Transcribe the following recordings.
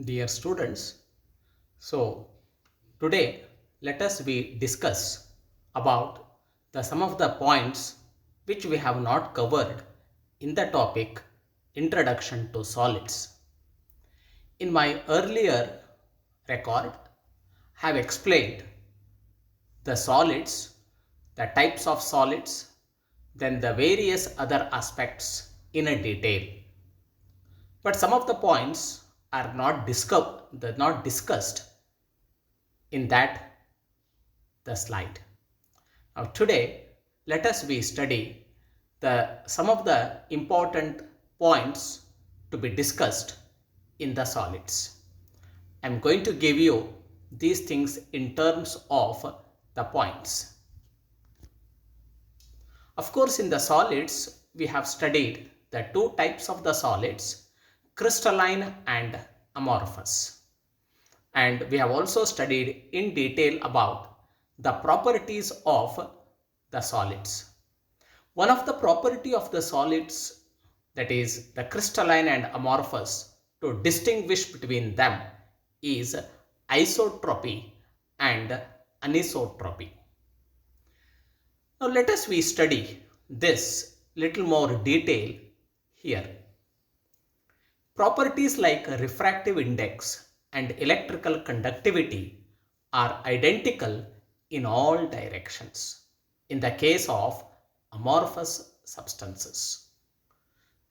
Dear students, so today let us discuss about some of the points which we have not covered in the topic Introduction to Solids. In my earlier record, I have explained the solids, the types of solids, then the various other aspects in a detail. But some of the points are not discussed in the slide. Now today let us study some of the important points to be discussed in the solids. I am going to give you these things in terms of the points. Of course, in the solids we have studied the two types of the solids, crystalline and amorphous. And we have also studied in detail about the properties of the solids. One of the property of the solids, that is the crystalline and amorphous, to distinguish between them is isotropy and anisotropy. Now let us study this little more detail here. Properties like refractive index and electrical conductivity are identical in all directions in the case of amorphous substances.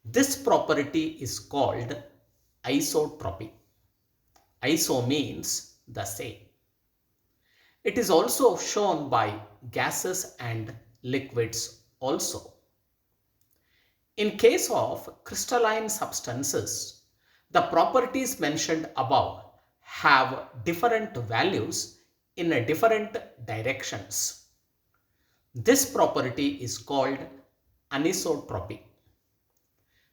This property is called isotropy. Iso means the same. It is also shown by gases and liquids also. In case of crystalline substances, the properties mentioned above have different values in different directions. This property is called anisotropy.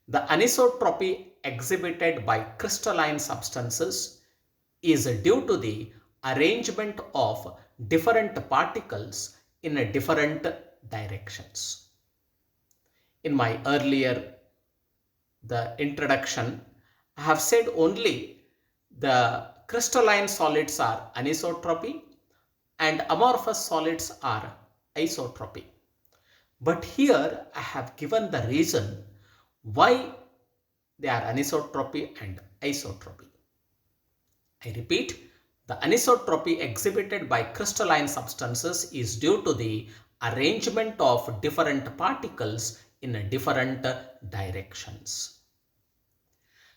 The anisotropy exhibited by crystalline substances is due to the arrangement of different particles in different directions. In my earlier introduction, I have said only the crystalline solids are anisotropy and amorphous solids are isotropy. But here I have given the reason why they are anisotropy and isotropy. I repeat, the anisotropy exhibited by crystalline substances is due to the arrangement of different particles in different directions.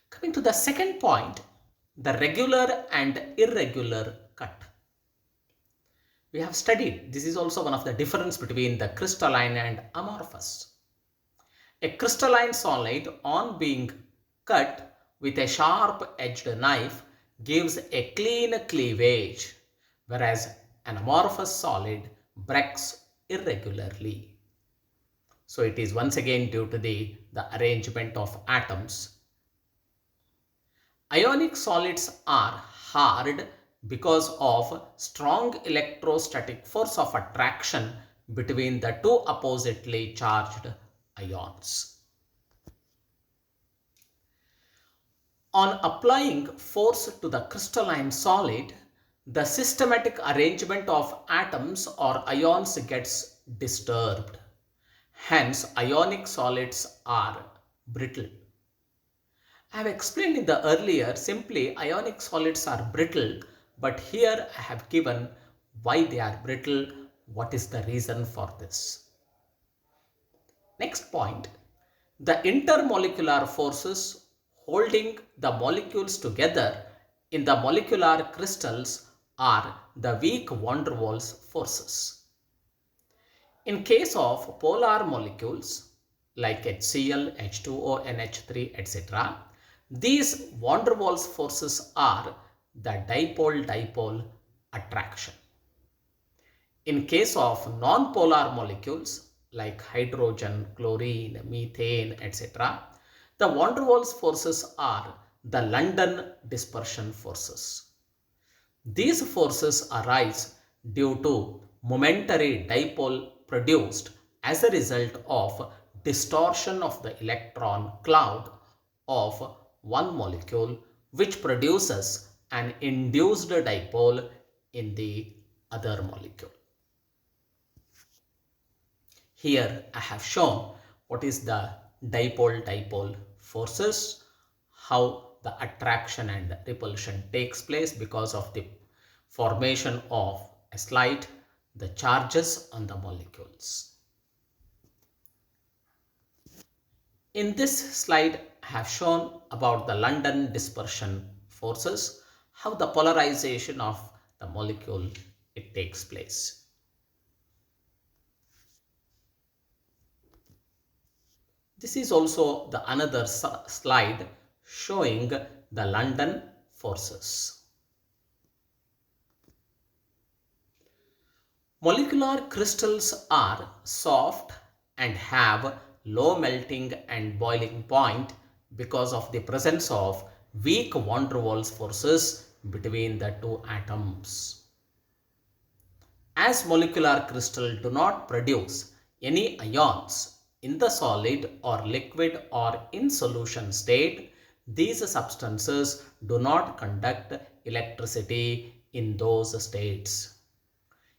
Coming to the second point, the regular and irregular cut. We have studied, this is also one of the difference between the crystalline and amorphous. A crystalline solid, on being cut with a sharp-edged knife, gives a clean cleavage, whereas an amorphous solid breaks irregularly. So it is once again due to the arrangement of atoms. Ionic solids are hard because of strong electrostatic force of attraction between the two oppositely charged ions. On applying force to the crystalline solid, the systematic arrangement of atoms or ions gets disturbed. Hence, ionic solids are brittle. I have explained in the earlier, simply ionic solids are brittle, but here I have given why they are brittle, what is the reason for this. Next point, the intermolecular forces holding the molecules together in the molecular crystals are the weak van der Waals forces. In case of polar molecules like HCl, H2O, NH3, etc., these van der Waals forces are the dipole-dipole attraction. In case of non-polar molecules like hydrogen, chlorine, methane, etc., the van der Waals forces are the London dispersion forces. These forces arise due to momentary dipole produced as a result of distortion of the electron cloud of one molecule which produces an induced dipole in the other molecule. Here I have shown what is the dipole-dipole forces, how the attraction and repulsion takes place because of the formation of a slide, the charges on the molecules. In this slide, I have shown about the London dispersion forces, how the polarization of the molecule it takes place. This is also the another slide showing the London forces. Molecular crystals are soft and have low melting and boiling point because of the presence of weak van der Waals forces between the two atoms. As molecular crystals do not produce any ions in the solid or liquid or in solution state, these substances do not conduct electricity in those states.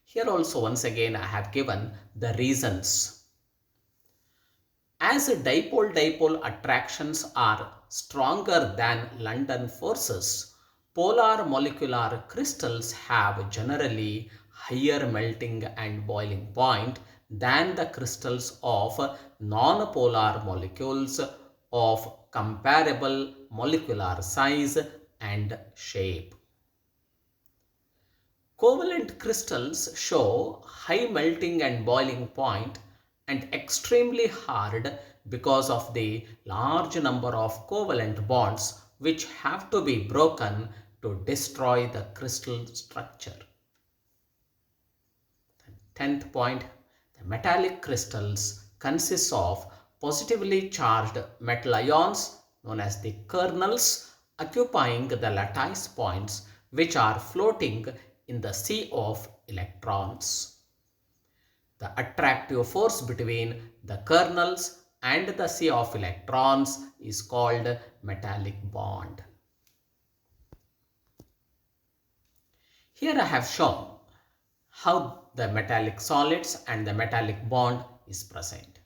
Here also once again I have given the reasons. As dipole-dipole attractions are stronger than London forces, polar molecular crystals have generally higher melting and boiling point than the crystals of non-polar molecules of comparable molecular size and shape. Covalent crystals show high melting and boiling point and extremely hard because of the large number of covalent bonds which have to be broken to destroy the crystal structure. 10th point, the metallic crystals consist of positively charged metal ions known as the kernels occupying the lattice points which are floating in the sea of electrons. The attractive force between the kernels and the sea of electrons is called metallic bond. Here I have shown how the metallic solids and the metallic bond is present.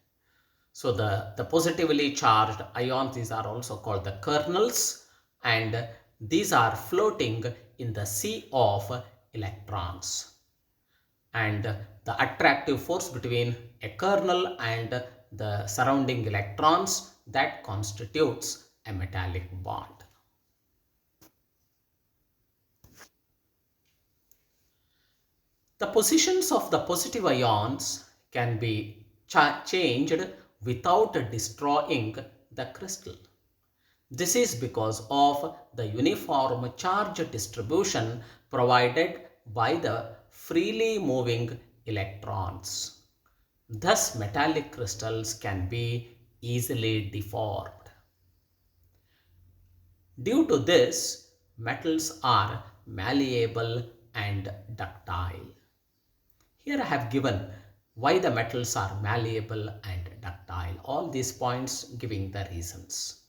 So the positively charged ions, these are also called the kernels, and these are floating in the sea of electrons. And the attractive force between a kernel and the surrounding electrons, that constitutes a metallic bond. The positions of the positive ions can be changed without destroying the crystal. This is because of the uniform charge distribution provided by the freely moving electrons. Thus, metallic crystals can be easily deformed. Due to this, metals are malleable and ductile. Here I have given why the metals are malleable and ductile. All these points giving the reasons.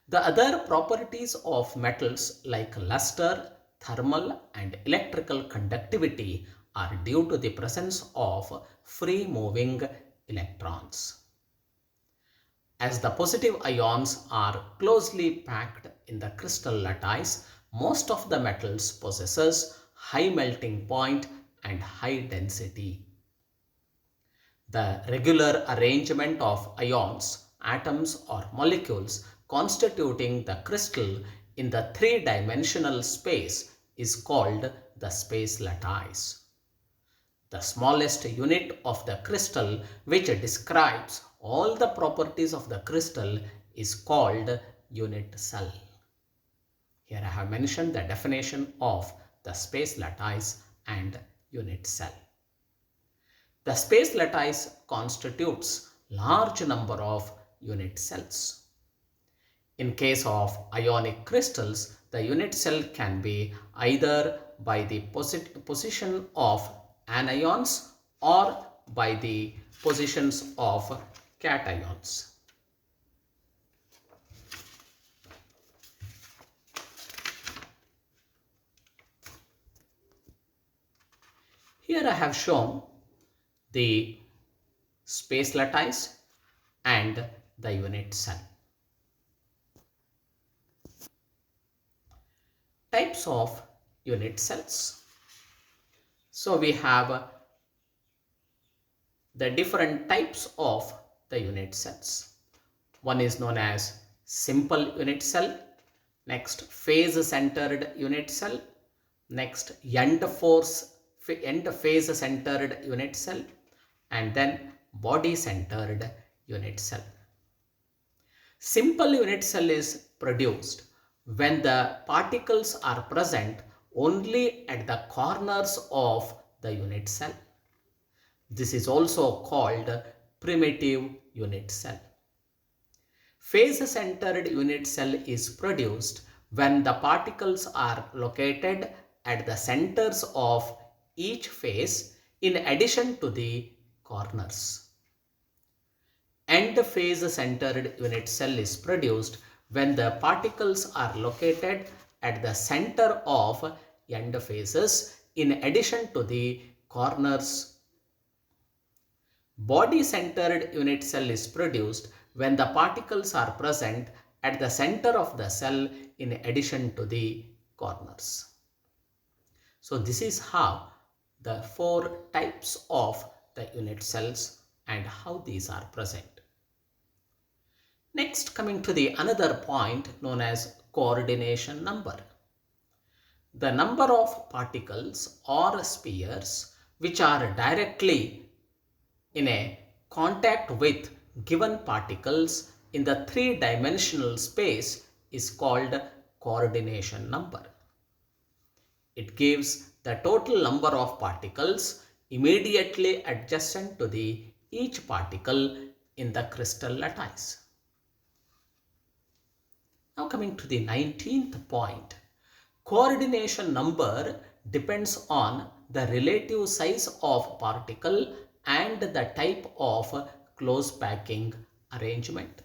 The other properties of metals like luster, thermal and electrical conductivity are due to the presence of free moving electrons. As the positive ions are closely packed in the crystal lattice, most of the metals possesses high melting point and high density. The regular arrangement of ions, atoms or molecules constituting the crystal in the three-dimensional space is called the space lattice. The smallest unit of the crystal which describes all the properties of the crystal is called unit cell. Here I have mentioned the definition of the space lattice and unit cell. The space lattice constitutes large number of unit cells. In case of ionic crystals, the unit cell can be either by the position of anions or by the positions of cations. Here I have shown the space lattice and the unit cell. Types of unit cells. So we have the different types of the unit cells. One is known as simple unit cell, next phase centered unit cell, next end phase centered unit cell, and then body centered unit cell. Simple unit cell is produced when the particles are present only at the corners of the unit cell. This is also called primitive unit cell. Phase-centered unit cell is produced when the particles are located at the centers of each phase in addition to the corners. End phase-centered unit cell is produced when the particles are located at the center of end phases in addition to the corners. Body-centered unit cell is produced when the particles are present at the center of the cell in addition to the corners. So this is how the four types of the unit cells and how these are present. Next, coming to the another point known as coordination number. The number of particles or spheres which are directly in a contact with given particles in the three-dimensional space is called coordination number. It gives the total number of particles immediately adjacent to each particle in the crystal lattice. Now coming to the 19th point, coordination number depends on the relative size of particle and the type of close packing arrangement.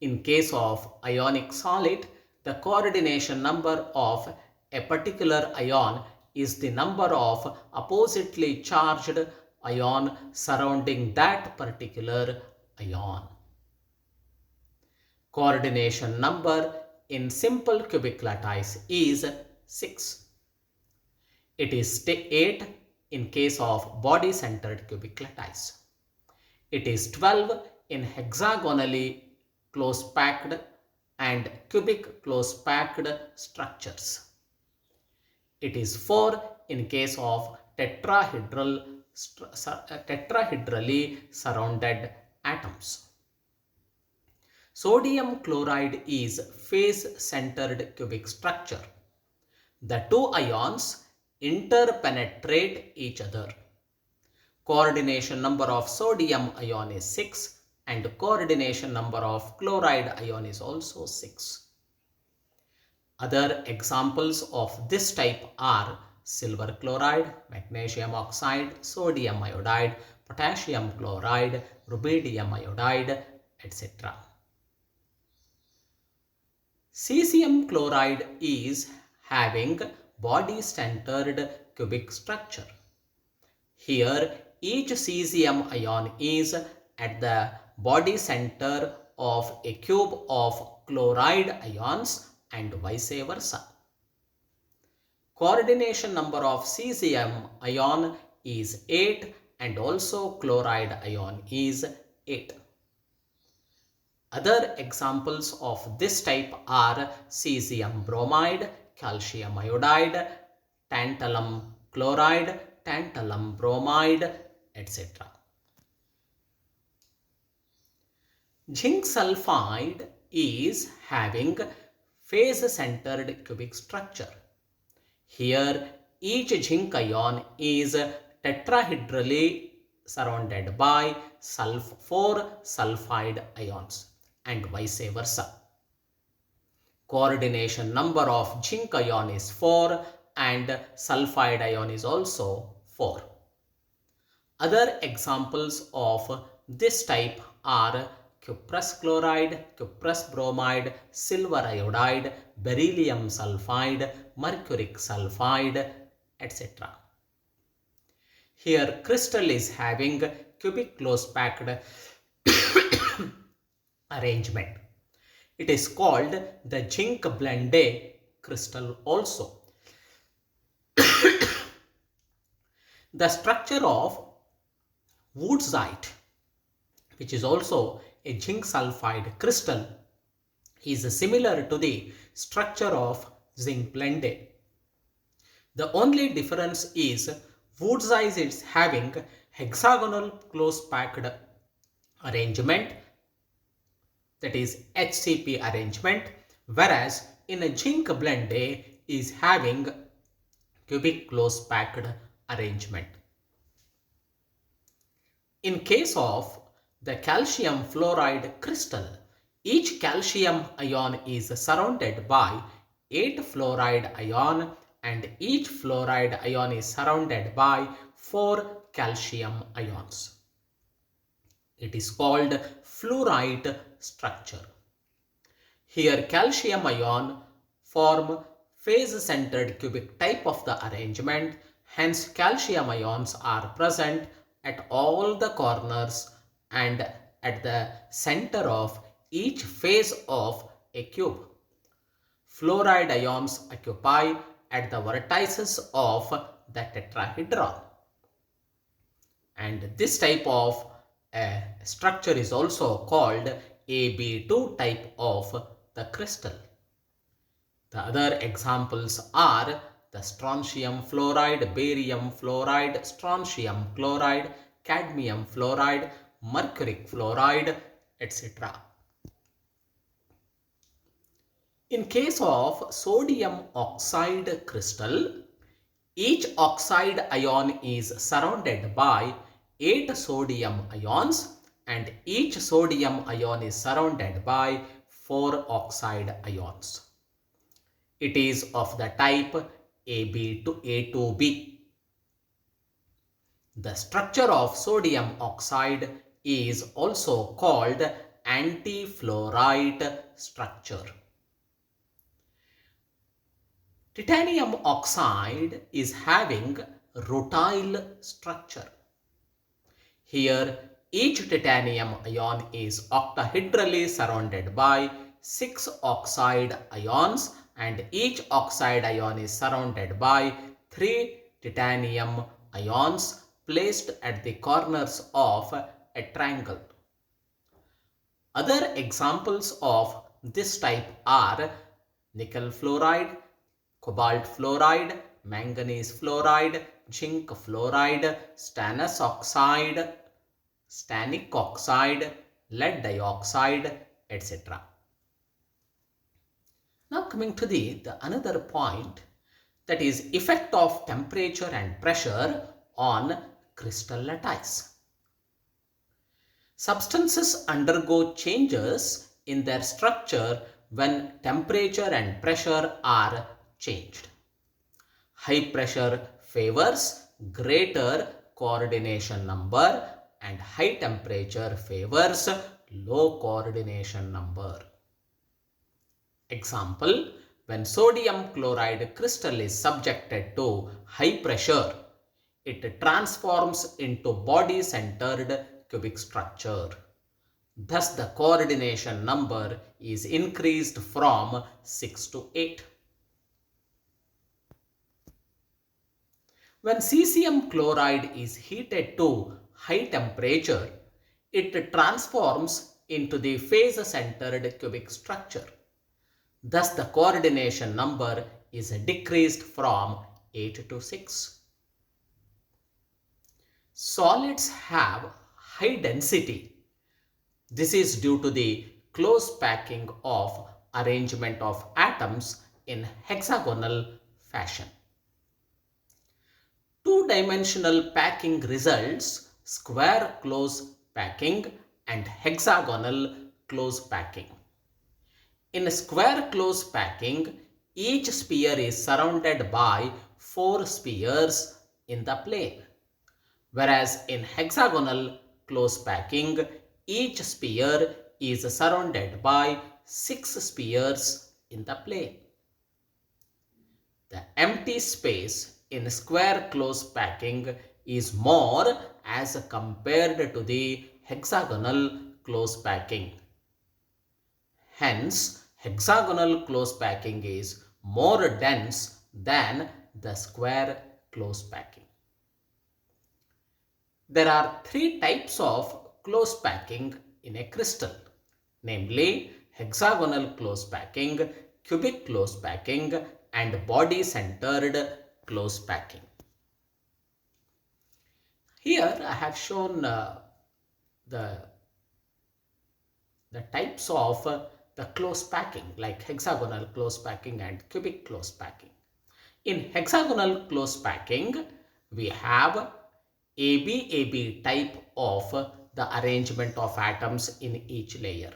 In case of ionic solid, the coordination number of a particular ion is the number of oppositely charged ion surrounding that particular ion. Coordination number in simple cubic lattice is 6. It is 8 in case of body-centered cubic lattice. It is 12 in hexagonally close-packed and cubic close-packed structures. It is 4 in case of tetrahedrally surrounded atoms. Sodium chloride is phase-centered cubic structure. The two ions interpenetrate each other. Coordination number of sodium ion is 6 and coordination number of chloride ion is also 6. Other examples of this type are silver chloride, magnesium oxide, sodium iodide, potassium chloride, rubidium iodide, etc. Cesium chloride is having body-centered cubic structure. Here, each cesium ion is at the body center of a cube of chloride ions and vice versa. Coordination number of cesium ion is 8 and also chloride ion is 8. Other examples of this type are cesium bromide, calcium iodide, tantalum chloride, tantalum bromide, etc. Zinc sulfide is having phase-centered cubic structure. Here, each zinc ion is tetrahedrally surrounded by 4 sulfide ions and vice versa. Coordination number of zinc ion is 4 and sulfide ion is also 4. Other examples of this type are cuprous chloride, cuprous bromide, silver iodide, beryllium sulfide, mercuric sulfide, etc. Here crystal is having cubic close packed arrangement. It is called the zinc blende crystal also. The structure of woodsite, which is also a zinc sulfide crystal, is similar to the structure of zinc blende. The only difference is woodsite is having hexagonal close packed arrangement, that is HCP arrangement, whereas in a zinc blende is having cubic close packed arrangement. In case of the calcium fluoride crystal, each calcium ion is surrounded by 8 fluoride ion and each fluoride ion is surrounded by 4 calcium ions. It is called fluoride structure. Here calcium ion form phase-centered cubic type of the arrangement, hence calcium ions are present at all the corners and at the center of each face of a cube. Fluoride ions occupy at the vertices of the tetrahedron. And this type of structure is also called AB2 type of the crystal. The other examples are the strontium fluoride, barium fluoride, strontium chloride, cadmium fluoride, mercuric fluoride, etc. In case of sodium oxide crystal, each oxide ion is surrounded by 8 sodium ions and each sodium ion is surrounded by 4 oxide ions. It is of the type AB to A2B. The structure of sodium oxide is also called antifluoride structure. Titanium oxide is having rutile structure. Here each titanium ion is octahedrally surrounded by 6 oxide ions and each oxide ion is surrounded by 3 titanium ions placed at the corners of a triangle. Other examples of this type are nickel fluoride, cobalt fluoride, manganese fluoride, zinc fluoride, stannous oxide, stannic oxide, lead dioxide, etc. Now coming to the another point, that is effect of temperature and pressure on crystal lattice. Substances undergo changes in their structure when temperature and pressure are changed. High pressure favors greater coordination number and high temperature favors low coordination number. Example, when sodium chloride crystal is subjected to high pressure, it transforms into body-centered cubic structure. Thus, the coordination number is increased from 6 to 8. When cesium chloride is heated to high temperature, it transforms into the phase-centered cubic structure. Thus, the coordination number is decreased from 8 to 6. Solids have high density. This is due to the close packing of arrangement of atoms in hexagonal fashion. Two-dimensional packing results square close packing and hexagonal close packing. In square close packing, each sphere is surrounded by 4 spheres in the plane, whereas in hexagonal close packing, each sphere is surrounded by 6 spheres in the plane. The empty space in square close packing is more as compared to the hexagonal close packing. Hence, hexagonal close packing is more dense than the square close packing. There are three types of close packing in a crystal, namely hexagonal close packing, cubic close packing, and body-centered close packing. Here I have shown the types of the close packing, like hexagonal close packing and cubic close packing. In hexagonal close packing, we have AB type of the arrangement of atoms in each layer.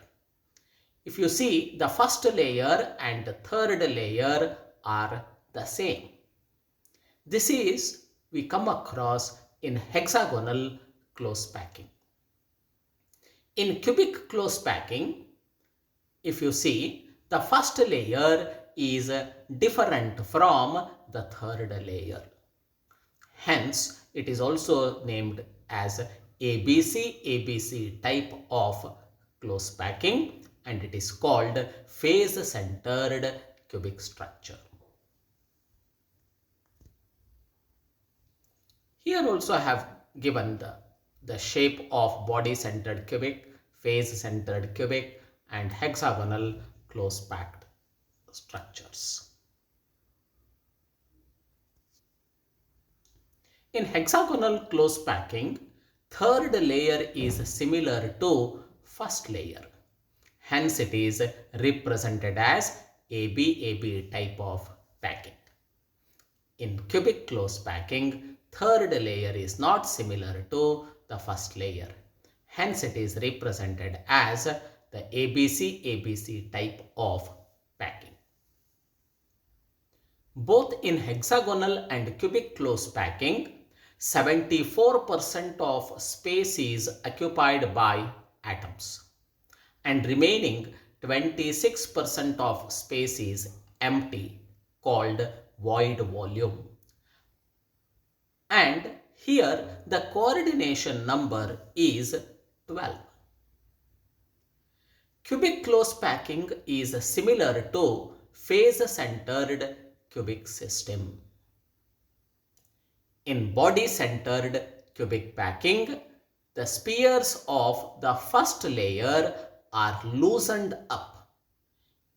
If you see, the first layer and the third layer are the same. This is we come across in hexagonal close packing. In cubic close packing, if you see, the first layer is different from the third layer. Hence, it is also named as ABC type of close packing, and it is called phase-centered cubic structure. Here also I have given the shape of body-centered cubic, phase-centered cubic, and hexagonal close packed structures. In hexagonal close packing, third layer is similar to first layer. Hence, it is represented as AB type of packing. In cubic close packing, third layer is not similar to the first layer. Hence, it is represented as the ABC type of packing. Both in hexagonal and cubic close packing, 74% of space is occupied by atoms, and remaining 26% of space is empty, called void volume. And here the coordination number is 12. Cubic close packing is similar to phase-centered cubic system. In body-centered cubic packing, the spheres of the first layer are loosened up.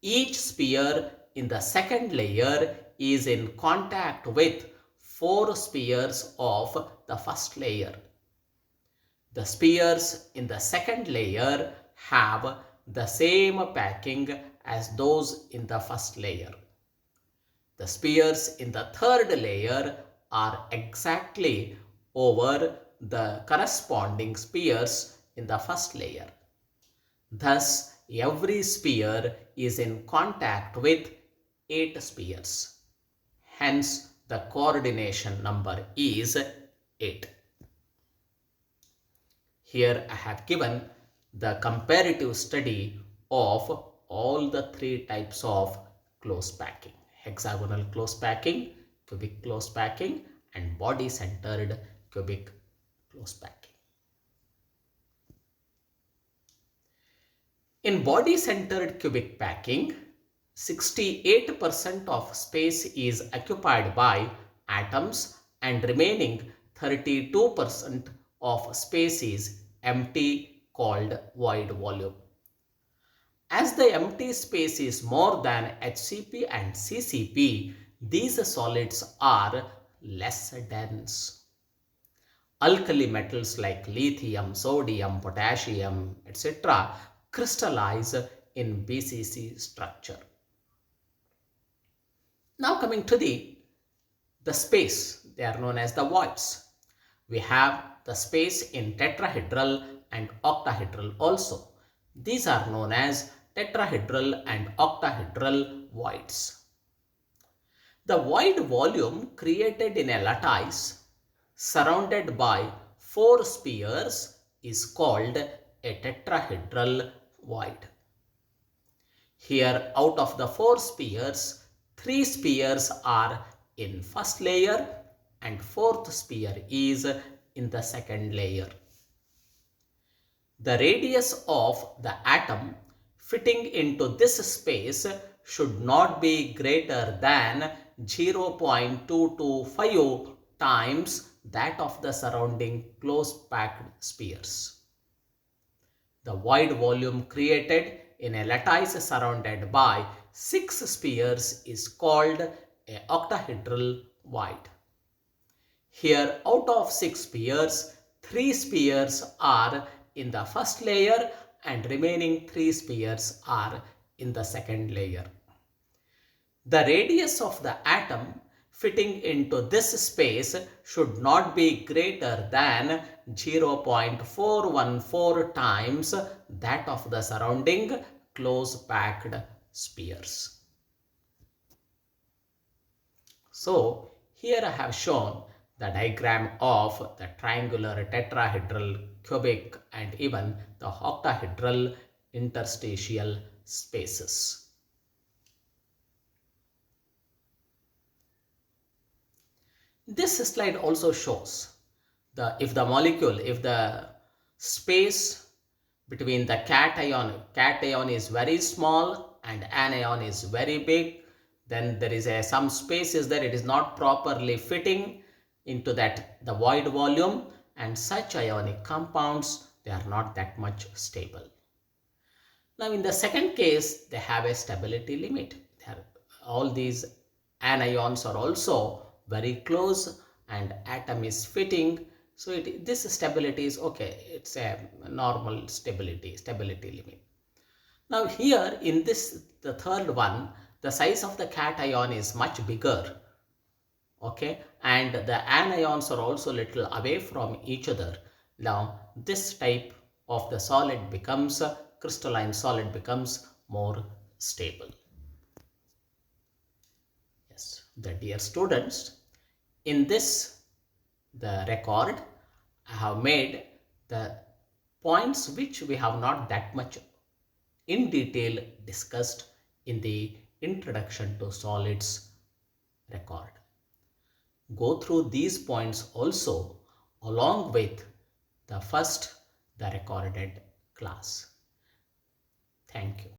Each sphere in the second layer is in contact with 4 spheres of the first layer. The spheres in the second layer have the same packing as those in the first layer. The spheres in the third layer are exactly over the corresponding spheres in the first layer. Thus, every sphere is in contact with 8 spheres. Hence, the coordination number is 8. Here I have given the comparative study of all the 3 types of close packing: hexagonal close packing, cubic close packing, and body-centered cubic close packing. In body-centered cubic packing, 68% of space is occupied by atoms, and remaining 32% of space is empty, called void volume. As the empty space is more than HCP and CCP, these solids are less dense. Alkali metals like lithium, sodium, potassium, etc. crystallize in BCC structure. Now coming to the space, they are known as the voids. We have the space in tetrahedral and octahedral also. These are known as tetrahedral and octahedral voids. The void volume created in a lattice surrounded by 4 spheres is called a tetrahedral void. Here, out of the 4 spheres, 3 spheres are in first layer and fourth sphere is in the second layer. The radius of the atom fitting into this space should not be greater than 0.225 times that of the surrounding close packed spheres. The void volume created in a lattice surrounded by 6 spheres is called an octahedral void. Here, out of 6 spheres, 3 spheres are in the first layer and remaining 3 spheres are in the second layer. The radius of the atom fitting into this space should not be greater than 0.414 times that of the surrounding close packed spheres. So, here I have shown the diagram of the triangular, tetrahedral, cubic and even the octahedral interstitial spaces. This slide also shows if the space between the cation is very small and anion is very big, then there is some spaces there, it is not properly fitting into the void volume, and such ionic compounds, they are not that much stable. Now in the second case, they have a stability limit. All these anions are also very close and atom is fitting, so this stability is okay, it's a normal stability limit. Now here in the third one, the size of the cation is much bigger, okay, and the anions are also little away from each other. Now this type of the solid becomes crystalline solid becomes more stable. Yes, the dear students, in the record I have made the points which we have not that much in detail discussed in the introduction to solids record. Go through these points also along with the recorded class. Thank you.